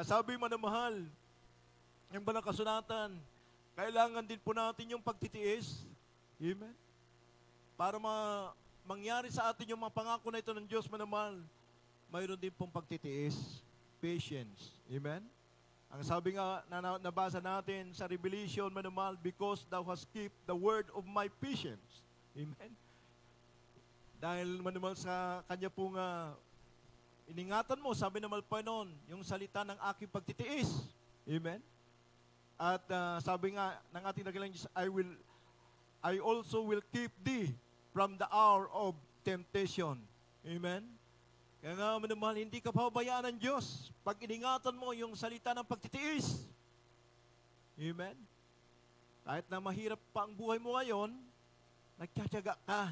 Sabi manamahal, yung balang kasulatan, kailangan din po natin yung pagtitiis. Amen? Para mangyari sa atin yung mga pangako na ito ng Diyos manamahal, mayroon din pong pagtitiis, patience. Amen? Ang sabi nga na nabasa natin sa Revelation, manamahal, because thou hast kept the word of my patience. Amen? Dahil manamahal sa kanya pong iningatan mo, sabi naman Panginoon, yung salita ng aking pagtitiis. Amen? At sabi nga ng ating dakilang Diyos, I also will keep thee from the hour of temptation. Amen? Kaya nga, manamahal, hindi ka pabayaan ng Diyos pag iningatan mo yung salita ng pagtitiis. Amen? Kahit na mahirap pa ang buhay mo ngayon, nagtsatsaga ka.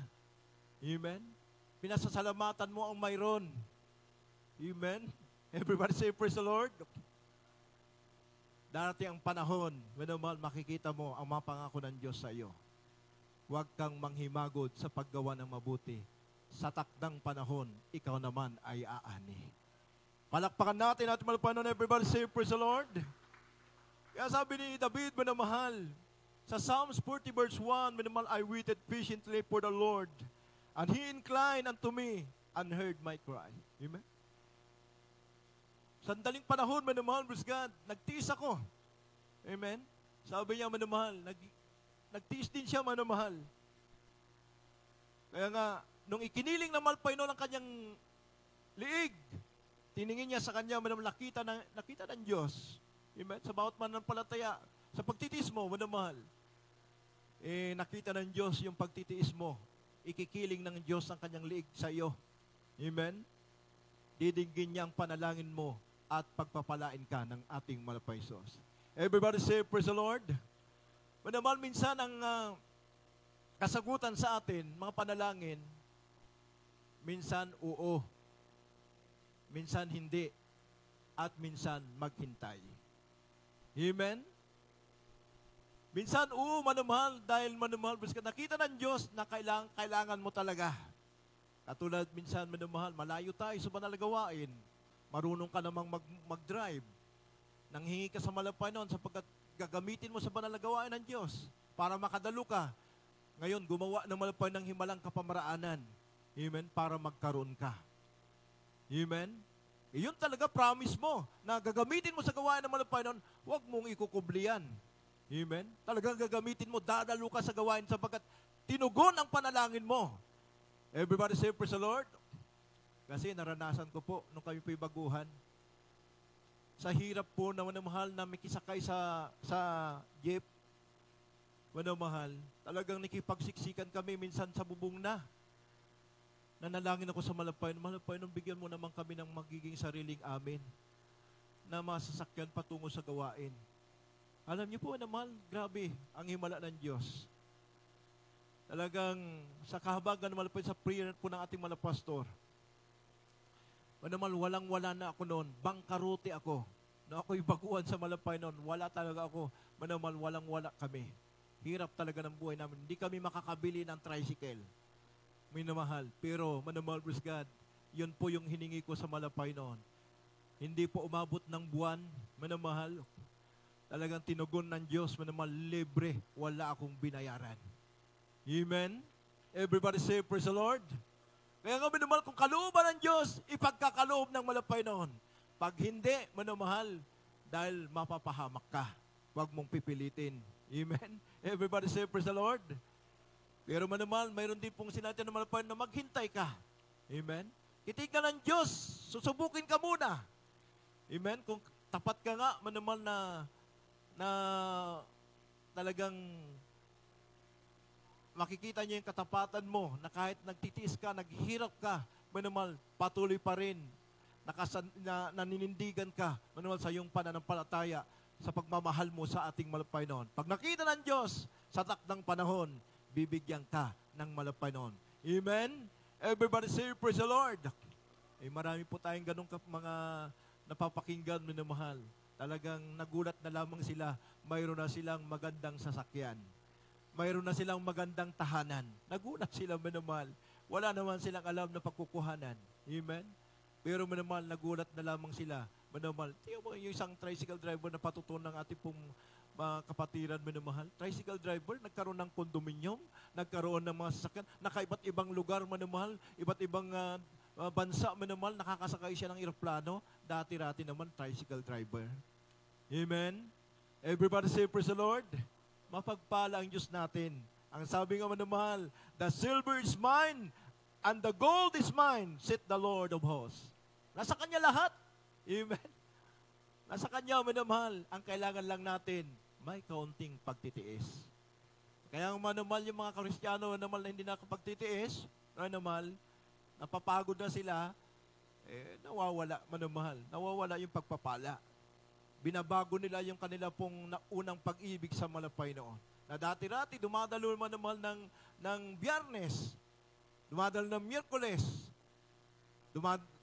Amen? Pinasasalamatan mo ang mayroon. Amen? Everybody say, praise the Lord. Darating ang panahon, manamahal, makikita mo ang mga pangako ng Diyos sa iyo. Huwag kang manghimagod sa paggawa ng mabuti. Sa takdang panahon, ikaw naman ay aani. Palakpakan natin at malapanon, everybody say, praise the Lord. Kaya sabi ni David, manamahal, sa Psalms 40 verse 1, manamahal, I waited patiently for the Lord, and He inclined unto me and heard my cry. Amen? Sandaling panahon, manamahal, praise God, nagtiis ako. Amen? Sabi niya, manamahal, nagtiis din siya, manamahal. Kaya nga, nung ikiniling na Panginoon ang kanyang liig, tiningin niya sa kanya, manamahal, nakita ng Diyos. Amen? Sa bawat mananampalataya, sa pagtitiis mo, manamahal, nakita ng Diyos yung pagtitiis mo. Ikikiling ng Diyos ang kanyang liig sa iyo. Amen? Didinggin niya ang panalangin mo at pagpapalain ka ng ating malapaisos. Everybody say, praise the Lord. Manamahal, minsan ang kasagutan sa atin, mga panalangin, minsan oo, minsan hindi, at minsan maghintay. Amen? Minsan oo, manamahal, dahil manamahal, nakita ng Diyos na kailangan mo talaga. Katulad minsan, manamahal, malayo tayo sa banal na gawain. Marunong ka namang mag-drive. Nanghingi ka sa Panginoon sapagkat gagamitin mo sa banal na gawain ng Diyos para makadalo ka. Ngayon, gumawa ng Panginoon ng himalang kapamaraanan. Amen? Para magkaroon ka. Amen? Iyon talaga promise mo na gagamitin mo sa gawain ng Panginoon, huwag mong ikukublian. Amen? Talagang gagamitin mo, dadalo ka sa gawain sapagkat tinugon ang panalangin mo. Everybody say, praise the Lord. Kasi naranasan ko po nung kami po'y baguhan. Sa hirap po na manamahal na mikisakay sa jeep. Manamahal, talagang nakipagsiksikan kami minsan sa bubong na. Nanalangin ako sa Panginoon, bigyan mo naman kami ng magiging sariling amin na masasakyan patungo sa gawain. Alam niyo po, manamahal, grabe ang himala ng Diyos. Talagang sa kahabagan naman po sa prayer po ng ating mga pastor, manamahal, walang-wala na ako noon. Bangkarote ako. Na ako'y baguhan sa malapay noon. Wala talaga ako. Manamahal, walang-wala kami. Hirap talaga ng buhay namin. Hindi kami makakabili ng tricycle. Minamahal. Pero, manamahal, praise God, yun po yung hiningi ko sa malapay noon. Hindi po umabot ng buwan, manamahal. Talagang tinugon ng Diyos, manamahal, libre. Wala akong binayaran. Amen? Everybody say, praise the Lord. Kaya nga, manamahal, kung kalooban ng Diyos, ipagkakaloob ng malapay noon. Pag hindi, manamahal, dahil mapapahamak ka. Huwag mong pipilitin. Amen? Everybody say, praise the Lord. Pero manamahal, mayroon din pong sinatin ng malapay na maghintay ka. Amen? Kitignan ng Diyos, susubukin ka muna. Amen? Kung tapat ka nga, manamahal na talagang makikita niya yung katapatan mo na kahit nagtitiis ka, naghirap ka, manamahal, patuloy pa rin. Naninindigan ka, manamahal, sa iyong pananampalataya sa pagmamahal mo sa ating malapay noon. Pag nakita ng Diyos sa takdang panahon, bibigyan ka ng malapay noon. Amen? Everybody say, praise the Lord. Marami po tayong ganong mga napapakinggan, minamahal. Talagang nagulat na lamang sila, mayroon na silang magandang sasakyan. Mayroon na silang magandang tahanan. Nagulat sila, minamahal. Wala naman silang alam na pagkukuhanan. Amen? Pero minamahal, nagulat na lamang sila. Manamahal. Tingnan mo yung isang tricycle driver na patutunan ng ating pong mga kapatiran, manamahal. Tricycle driver, nagkaroon ng condominium, nagkaroon ng mga sasakyan, nakaiba't ibang lugar, manamahal, iba't ibang bansa, manamahal, nakakasakay siya ng eroplano. Dati-rati naman, tricycle driver. Amen? Everybody say, praise the Lord. Mapagpala ang Diyos natin. Ang sabi nga, manamahal, the silver is mine, and the gold is mine, said the Lord of hosts. Nasa Kanya lahat. Amen. Nasa Kanya, manamahal. Ang kailangan lang natin, may kaunting pagtitiis. Kaya manamahal yung mga Kristiyano, manamahal na hindi nakapagtitiis, manamahal, napapagod na sila, nawawala, manamahal. Nawawala yung pagpapala. Binabago nila yung kanila pong unang pag-ibig sa malapay noon. Na dati-rati, dumadalo manamahal ng Biyernes, dumadalo ng Miyerkules,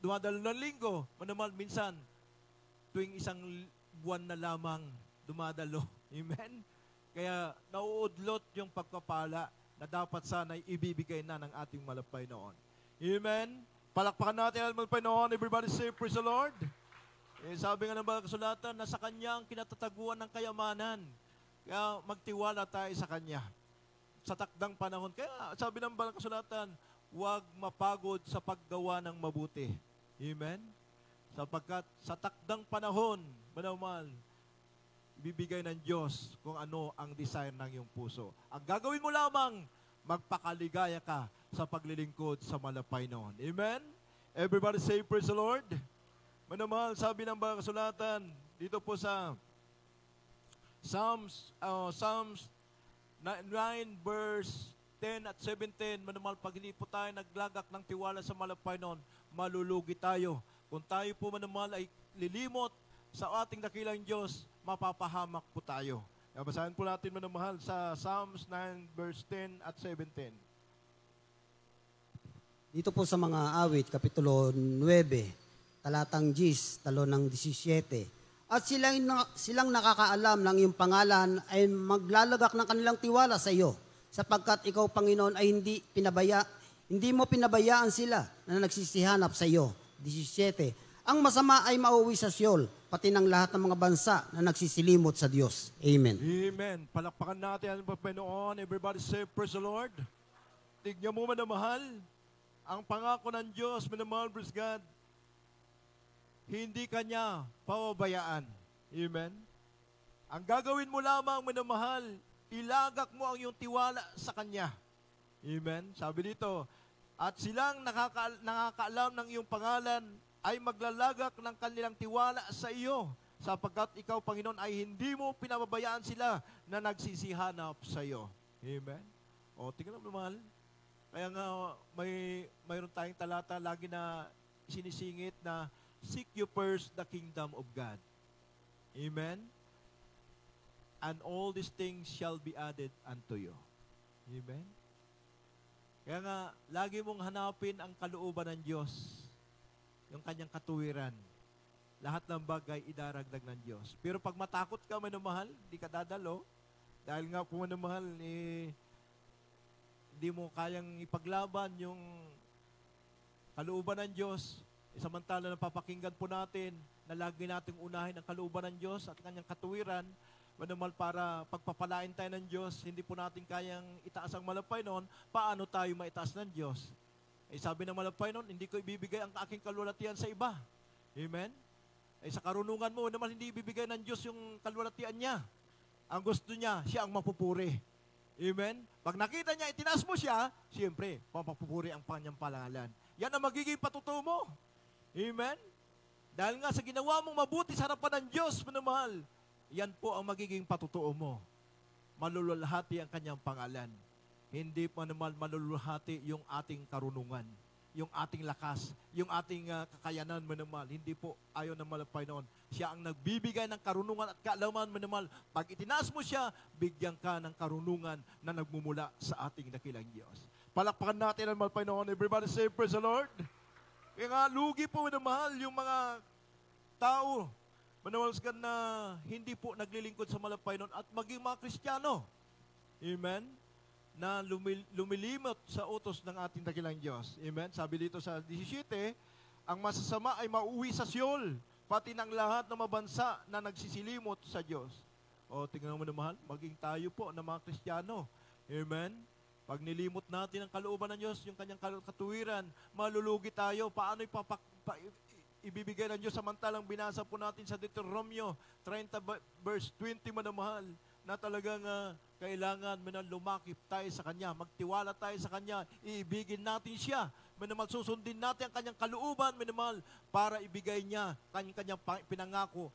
dumadalo ng Linggo, manamahal minsan, tuwing isang buwan na lamang dumadalo. Amen? Kaya nauudlot yung pagpapala na dapat sana'y ibibigay na ng ating malapay noon. Amen? Palakpakan natin ang malapay noon. Everybody say, praise the Lord. Sabi nga ng Banal Kasulatan, na sa Kanya ang kinatataguan ng kayamanan. Kaya magtiwala tayo sa Kanya. Sa takdang panahon. Kaya sabi ng Banal Kasulatan, huwag mapagod sa paggawa ng mabuti. Amen? Sapagkat sa takdang panahon, manamahal, ibibigay ng Diyos kung ano ang desire ng iyong puso. Ang gagawin mo lamang, magpakaligaya ka sa paglilingkod sa malapay noon. Amen? Everybody say, praise the Lord. Manamahal, sabi ng Banal Kasulatan, dito po sa Psalms 9 verse 10 at 17, manamahal, pag hindi po tayo naglagak ng tiwala sa malapay noon, malulugi tayo. Kung tayo po manamahal ay lilimot sa ating dakilang Diyos, mapapahamak po tayo. Basahin po natin manamahal sa Psalms 9 verse 10 at 17. Dito po sa mga awit, Kapitulo 9, talatang 10, talo ng 17. At silang nakakaalam ng iyong pangalan ay maglalagak ng kanilang tiwala sa iyo, sapagkat ikaw, Panginoon, ay hindi mo pinabayaan sila na nagsisihanap sa iyo. 17. Ang masama ay mauwi sa Siyol, pati ng lahat ng mga bansa na nagsisilimot sa Diyos. Amen. Amen. Palakpakan natin ang Panginoon. Everybody say, praise the Lord. Tignan mo, manamahal, ang pangako ng Diyos, manamahal, praise God, hindi Kanya pababayaan. Amen. Ang gagawin mo lamang, manamahal, ilagak mo ang iyong tiwala sa Kanya. Amen. Sabi dito, at silang nakakaalam ng iyong pangalan ay maglalagak ng kanilang tiwala sa iyo, sapagkat ikaw, Panginoon, ay hindi mo pinababayaan sila na nagsisihanap sa iyo. Amen. O, tingnan mo, mahal. Kaya nga, mayroon tayong talata lagi na sinisingit na seek you first the kingdom of God. Amen. And all these things shall be added unto you. Amen. Kaya nga, lagi mong hanapin ang kalooban ng Diyos, yung Kanyang katuwiran. Lahat ng bagay idaragdag ng Diyos. Pero pag matakot ka, manamahal, di ka dadalo. Dahil nga po, manamahal, hindi mo kayang ipaglaban yung kalooban ng Diyos. Samantala na papakinggan po natin na lagi nating unahin ang kalooban ng Diyos at Kanyang katuwiran, manamahal, para pagpapalain tayo ng Diyos, hindi po natin kayang itaas ang malapay noon, paano tayo maitaas ng Diyos? Sabi ng malapay noon, hindi ko ibibigay ang aking kalwalatian sa iba. Amen? Sa karunungan mo, naman hindi ibibigay ng Diyos yung kalwalatian niya. Ang gusto niya, siya ang mapupuri. Amen? Pag nakita niya, itinaas mo siya, siyempre, mapupuri ang Kanyang pangalan. Yan ang magiging patutuo mo. Amen? Dahil nga sa ginawa mong mabuti sa harapan ng Diyos, manamahal, yan po ang magiging patutuo mo. Malululhati ang Kanyang pangalan. Hindi pa naman malululhati yung ating karunungan, yung ating lakas, yung ating kakayanan, manamahal. Hindi po ayaw ng malapay noon. Siya ang nagbibigay ng karunungan at kaalaman, manamahal. Pag itinaas mo siya, bigyan ka ng karunungan na nagmumula sa ating dakilang Diyos. Palakpakan natin ang malapay noon. Everybody say, praise the Lord. Kaya nga, lugi po, manamahal, yung mga tao, manamahal na hindi po naglilingkod sa malapay noon at maging mga Kristiyano. Amen? Na lumilimot sa utos ng ating dakilang Diyos. Amen? Sabi dito sa 17, ang masasama ay mauwi sa Siyol, pati ng lahat ng mabansa na nagsisilimot sa Diyos. O, tingnan mo na mahal, maging tayo po na mga Kristiyano. Amen? Pag nilimot natin ang kalooban ng Diyos, yung kanyang katuwiran, malulugi tayo. Paano ibibigay ng Diyos samantalang binasa po natin sa Deuteronomio 30 verse 20, manamahal, na talagang kailangan lumakip tayo sa Kanya, magtiwala tayo sa Kanya, iibigin natin Siya, manamahal, susundin natin ang kanyang kalooban, manamahal, para ibigay niya kanyang pinangako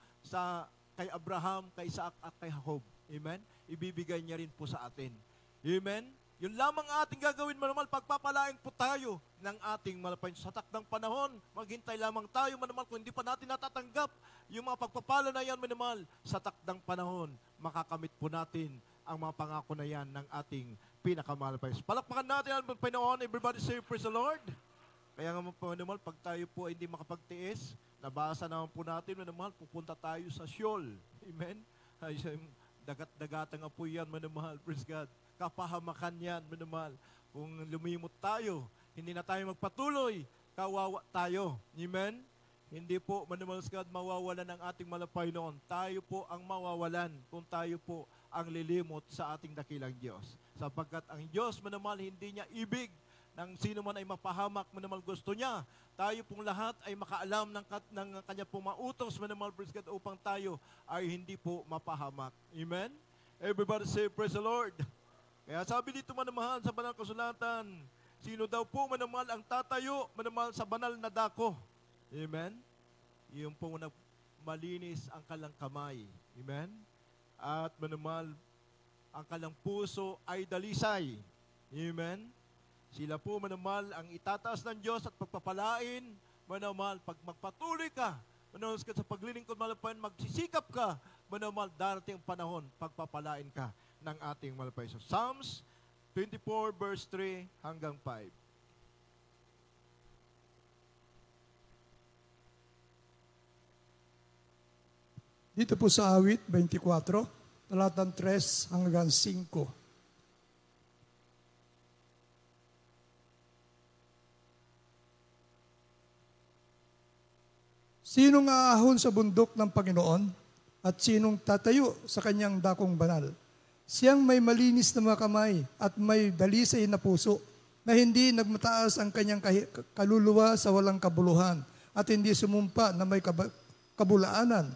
kay Abraham, kay Isaac at kay Jacob. Amen? Ibibigay niya rin po sa atin. Amen? Yun lamang ating gagawin, manamahal, pagpapalain po tayo ng ating malapay. Sa takdang panahon, maghintay lamang tayo, manamahal, kung hindi pa natin natatanggap yung mga pagpapala na yan, manamahal, sa takdang panahon, makakamit po natin ang mga pangako na yan ng ating pinakamalapay. Palakpakan natin ang Panginoon. Everybody say, praise the Lord. Kaya nga, manamahal, pag tayo po ay hindi makapagtiis, nabasa naman po natin, manamahal, pupunta tayo sa Sheol. Amen? Ay, dagat-dagatan nga po yan, manamahal. Praise God. Kapahamakan yan, manamahal. Kung lumimot tayo, hindi na tayo magpatuloy, kawawa tayo. Amen? Hindi po, manamahal God, mawawalan ang ating malapay noon. Tayo po ang mawawalan kung tayo po ang lilimot sa ating dakilang Diyos. Sapagkat ang Diyos, manamahal, hindi niya ibig ng sino man ay mapahamak, manamahal, gusto niya. Tayo pong lahat ay makaalam ng kanya pong mautos, manamahal, praise God, upang tayo ay hindi po mapahamak. Amen? Everybody say, praise the Lord. Kaya sabi dito, manamahal, sa banal kasulatan, sino daw po, manamahal, ang tatayo, manamahal, sa banal na dako. Amen? Yung po malinis ang kalang kamay. Amen? At manamahal, ang kalang puso ay dalisay. Amen? Sila po, manamahal, ang itataas ng Diyos at pagpapalain, manamahal, pag magpatuloy ka, manamahal, sa paglilingkod malapayan, magsisikap ka, manamahal, darating ang panahon, pagpapalain ka ng ating malapay. So, Psalms 24 verse 3 hanggang 5. Dito po sa awit 24, talatang 3 hanggang 5. Sinong aahon sa bundok ng Panginoon at sinong tatayo sa kanyang dakong banal? Siyang may malinis na mga kamay at may dalisay na puso, na hindi nagmataas ang kanyang kaluluwa sa walang kabuluhan at hindi sumumpa na may kabulaanan.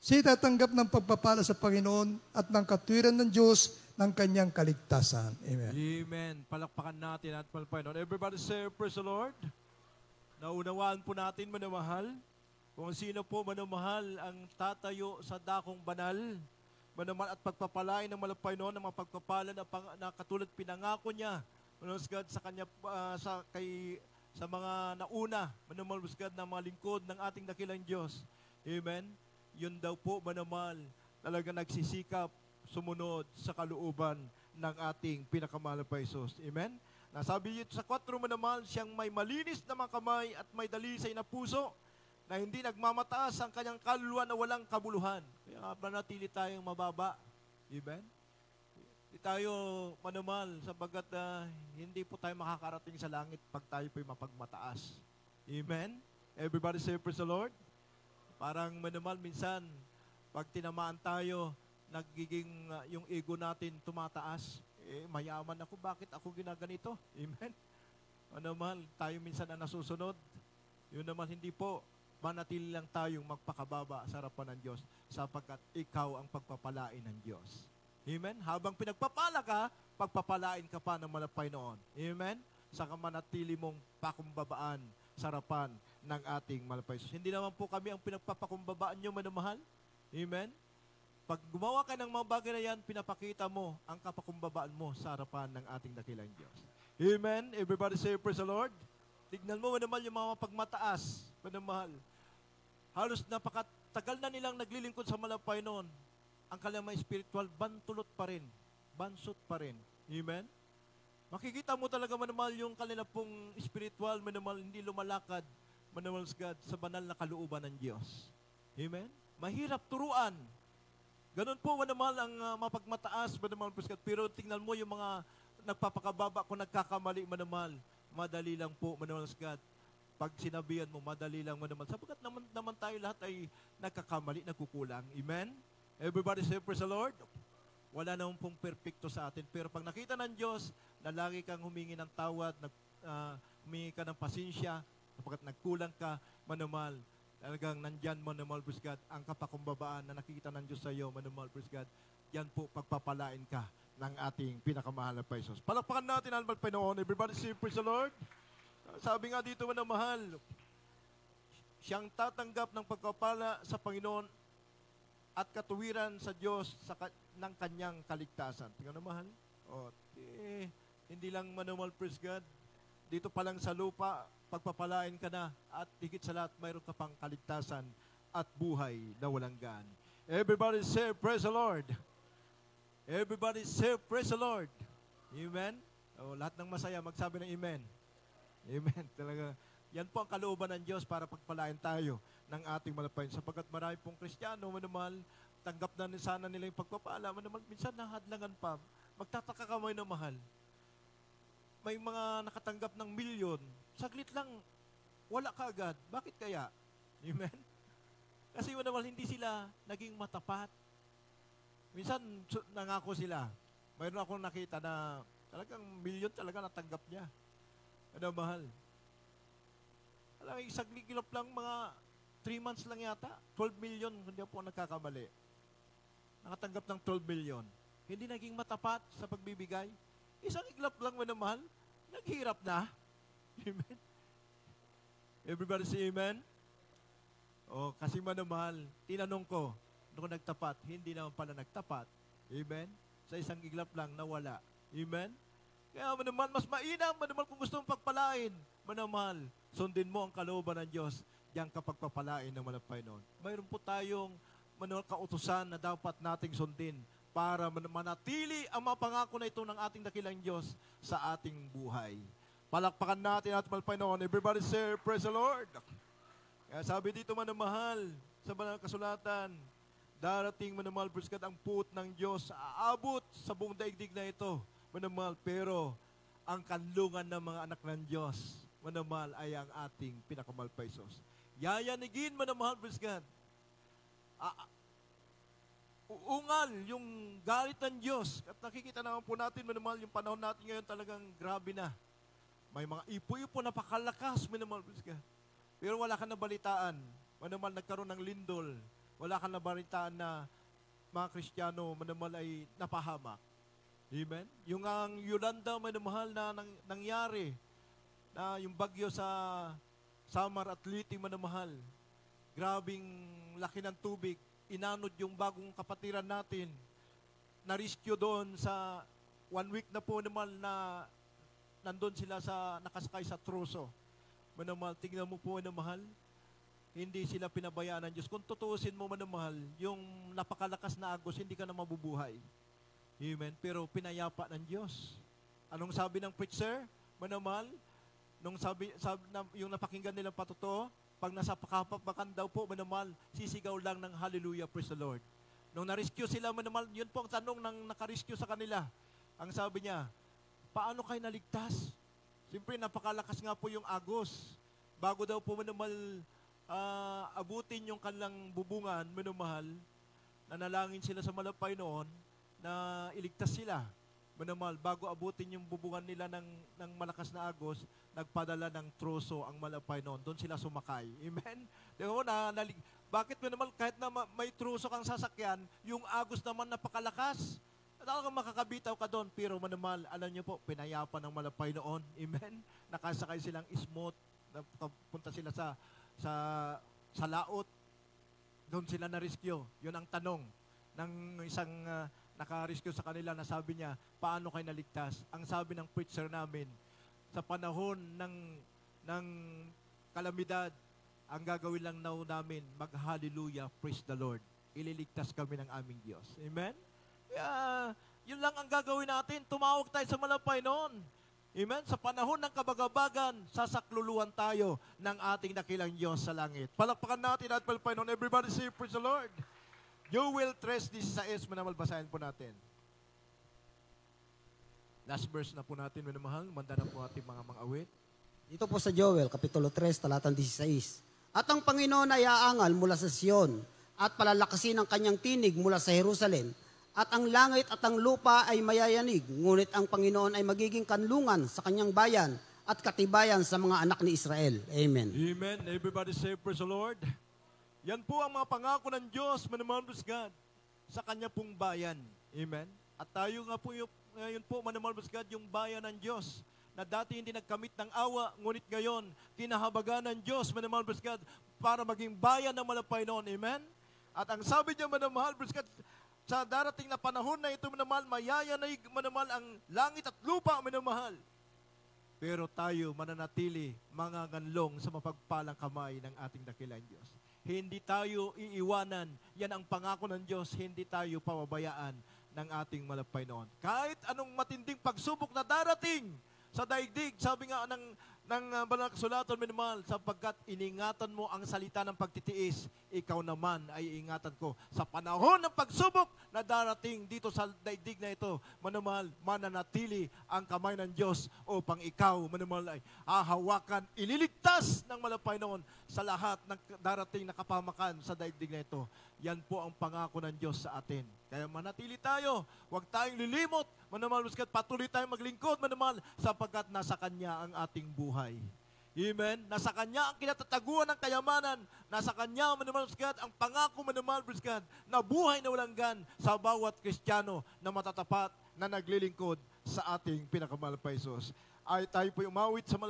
Siya tatanggap ng pagpapala sa Panginoon at ng katwiran ng Diyos ng kanyang kaligtasan. Amen. Amen. Palakpakan natin at palpain. Everybody say, praise the Lord. Naunawaan po natin, manamahal, kung sino po, manamahal, ang tatayo sa dakong banal, manamahal, at pagpapalain ng malapay noon, ng mga pagpapala na katulad pinangako niya, manamahal God, sa kanya, sa mga nauna, manamahal God, na mga lingkod ng ating dakilang Diyos. Amen? Yun daw po, manamahal, talaga nagsisikap, sumunod sa kalooban ng ating pinakamalapay Sos. Amen? Nasabi dito sa 4, manamahal, siyang may malinis na mga kamay at may dalisay na puso, na hindi nagmamataas ang kanyang kaluluwa na walang kabuluhan. Kaya manatili tayong mababa. Amen? Hindi tayo, manamahal, sabagat hindi po tayo makakarating sa langit pag tayo po'y mapagmataas. Amen? Everybody say, praise the Lord. Parang, manamahal, minsan, pag tinamaan tayo, nagiging yung ego natin tumataas. Mayaman ako, bakit ako ginaganito? Amen? Manamahal, tayo minsan na nasusunod. Yun naman, hindi po. Manatili lang tayong magpakababa sa harapan ng Diyos sapagkat ikaw ang pagpapalain ng Diyos. Amen? Habang pinagpapala ka, pagpapalain ka pa ng malapay noon. Amen? Saka manatili mong pakumbabaan sa harapan ng ating malapay. So, hindi naman po kami ang pinagpapakumbabaan nyo, manamahal. Amen? Pag gumawa ka ng mga bagay na yan, pinapakita mo ang kapakumbabaan mo sa harapan ng ating dakilang Diyos. Amen? Everybody say, praise the Lord. Tignan mo, manamahal, yung mga pagmataas, manamahal. Halos napakatagal na nilang naglilingkod sa malapay noon. Ang kanilang mga spiritual, bantulot pa rin. Bansot pa rin. Amen? Makikita mo talaga, manamahal, yung kanila pong spiritual, manamahal, hindi lumalakad, manamahal, God, sa banal na kalooban ng Diyos. Amen? Mahirap turuan. Ganun po, manamahal, ang mapagmataas, manamahal, God. Pero tingnan mo yung mga nagpapakababa kung nagkakamali, manamahal. Madali lang po, manamahal, God. Pag sinabihan mo, madali lang mo naman. Sapagkat naman tayo lahat ay nagkakamali, nagkukulang. Amen? Everybody say, praise the Lord. Wala naman pong perfecto sa atin. Pero pag nakita ng Diyos na lagi kang humingi ng tawad, humingi ka ng pasensya, sapagkat nagkulang ka, manumal, talagang nandyan, manumal, praise God, ang kapakumbabaan na nakikita ng Diyos sa iyo, manumal, praise God, yan po, pagpapalain ka ng ating pinakamahal na Paisos. Palakpakan natin ang Panginoon. Everybody say, praise the Lord. Sabi nga dito, mahal, siyang tatanggap ng pagkapala sa Panginoon at katuwiran sa Diyos ng kanyang kaligtasan. Tingnan na, mahal. Hindi lang manumal, praise God. Dito pa lang sa lupa, pagpapalain ka na at higit sa lahat, mayroon ka pang kaligtasan at buhay na walang gaan. Everybody say, praise the Lord. Everybody say, praise the Lord. Amen? Lahat ng masaya, magsabi ng amen. Amen. Talaga, yan po ang kalooban ng Diyos para pagpalain tayo ng ating malapain. Sapagkat marami pong Kristiyano, manumahal, tanggap na sana nila yung pagpapala, manumahal, minsan nahadlangan pa. Magtataka ka mo na mahal. May mga nakatanggap ng milyon, saglit lang, wala ka agad. Bakit kaya? Amen? Kasi manumahal, hindi sila naging matapat. Minsan, nangako sila. Mayroon akong nakita na talagang milyon talaga natanggap niya. Ano, mahal? Alam, isang ligilap lang, mga 3 months lang yata. 12 million, hindi po nagkakamali. Nakatanggap ng 12 million. Hindi naging matapat sa pagbibigay. Isang iglap lang, mahal, naghirap na. Amen? Everybody say amen? Kasi mahal, tinanong ko, nung nagtapat, hindi naman pala nagtapat. Amen? Sa isang iglap lang, nawala. Amen? Kaya manamahal, mas mainam, manamahal kung gusto mong pagpalain, manamahal, sundin mo ang kalooban ng Diyos, diyan ka pagpapalain ng malapay noon. Mayroon po tayong manamahal kautusan na dapat nating sundin para manatili ang mga pangako na ito ng ating dakilang Diyos sa ating buhay. Palakpakan natin at malapay noon. Everybody say, praise the Lord. Kaya sabi dito, manamahal, sa banal na kasulatan, darating manamahal, praise God, ang puot ng Diyos, aabot sa buong daigdig na ito. Manamahal, pero ang kanlungan ng mga anak ng Diyos, manamahal, ay ang ating pinakamalpaisos. Yayanigin, manamahal, praise God. Uungal yung galit ng Diyos. At nakikita naman po natin, manamahal, yung panahon natin ngayon talagang grabe na. May mga ipo-ipo, napakalakas, manamahal, praise God. Pero wala ka na balitaan. Manamahal, nagkaroon ng lindol. Wala ka na balitaan na mga Kristiyano, manamahal, ay napahamak. Amen? Yung ang Yolanda, manamahal, na nangyari, na yung bagyo sa Samar at Liti, manamahal, grabing laki ng tubig, inanod yung bagong kapatiran natin, na-rescue doon sa 1 week na po naman na nandun sila nakasakay sa truso. Manamahal, tingnan mo po, manamahal, hindi sila pinabayaan ng Diyos. Kung tutuusin mo, manamahal, yung napakalakas na agos, hindi ka na mabubuhay. Amen. Pero pinayapa ng Diyos. Anong sabi ng preacher? Manamahal, nung sabi yung napakinggan nilang patotoo, pag nasa pakapapakan daw po, manamahal, sisigaw lang ng hallelujah, praise the Lord. Nung na-rescue sila, manamahal, yun po ang tanong ng naka-rescue sa kanila. Ang sabi niya, paano kayo naligtas? Siyempre, napakalakas nga po yung agos. Bago daw po, manamahal, abutin yung kanilang bubungan, manamahal, nanalangin sila sa malapay noon, na iligtas sila. Manamahal, bago abutin yung bubungan nila ng malakas na agos, nagpadala ng troso ang malapay noon. Doon sila sumakay. Amen? Bakit manamahal, kahit na may troso kang sasakyan, yung agos naman napakalakas. Talagang makakabitaw ka doon. Pero manamahal, alam niyo po, pinayapan ng malapay noon. Amen? Nakasakay silang smooth. Punta sila sa laot. Doon sila na-rescue. Yun ang tanong ng isang naka-rescue sa kanila na sabi niya, paano kayo naligtas? Ang sabi ng preacher namin, sa panahon ng kalamidad, ang gagawin lang namin, mag-hallelujah, praise the Lord. Ililigtas kami ng aming Diyos. Amen? Yun lang ang gagawin natin. Tumawag tayo sa malapay noon. Amen? Sa panahon ng kabagabagan, sasakluluhan tayo ng ating dakilang Diyos sa langit. Palakpakan natin at palapay noon. Everybody say, praise the Lord. You will trace this sa S, manamal, basahin po natin. Last verse na po natin, minamahal. Manda na po ating mga awit. Dito po sa Joel, Kapitulo 3, talatang 16. At ang Panginoon ay aangal mula sa Sion, at palalakasin ang kanyang tinig mula sa Jerusalem. At ang langit at ang lupa ay mayayanig, ngunit ang Panginoon ay magiging kanlungan sa kanyang bayan at katibayan sa mga anak ni Israel. Amen. Amen. Everybody say, praise the Lord. Yan po ang mga pangako ng Diyos, manamalos God, sa kanya pong bayan. Amen. At tayo nga po ngayon po, manamalos God, yung bayan ng Diyos, na dati hindi nagkamit ng awa, ngunit ngayon, kinahabagan ng Diyos, manamahal, praise God, para maging bayan ng malapay noon. Amen? At ang sabi niya, manamahal, praise God, sa darating na panahon na ito, manamahal, mayayanig, manamahal, ang langit at lupa, manamahal. Pero tayo, mananatili, mga ganlong sa mapagpalang kamay ng ating dakilang Diyos. Hindi tayo iiwanan. Yan ang pangako ng Diyos, hindi tayo pababayaan ng ating malapay noon. Kahit anong matinding pagsubok na darating, sa daigdig, sabi nga ng banal na kasulatan, minamahal, sapagkat iningatan mo ang salita ng pagtitiis, ikaw naman ay ingatan ko. Sa panahon ng pagsubok na darating dito sa daigdig na ito, manamahal, mananatili ang kamay ng Diyos upang ikaw, manamahal, ay hahawakan, ililigtas ng malapay noon sa lahat ng darating na kapamakan sa daigdig na ito. Yan po ang pangako ng Diyos sa atin. Kaya manatili tayo, huwag tayong lilimot, manamahal, patuloy tayong maglingkod, manamahal, sapagkat nasa Kanya ang ating buhay. Amen? Nasa Kanya ang kinatataguan ng kayamanan, nasa Kanya, manamahal, ang pangako, manamahal, na buhay na walang gan sa bawat Kristiyano na matatapat na naglilingkod sa ating pinakamahal pa Isus. Ay tayo po umawit sa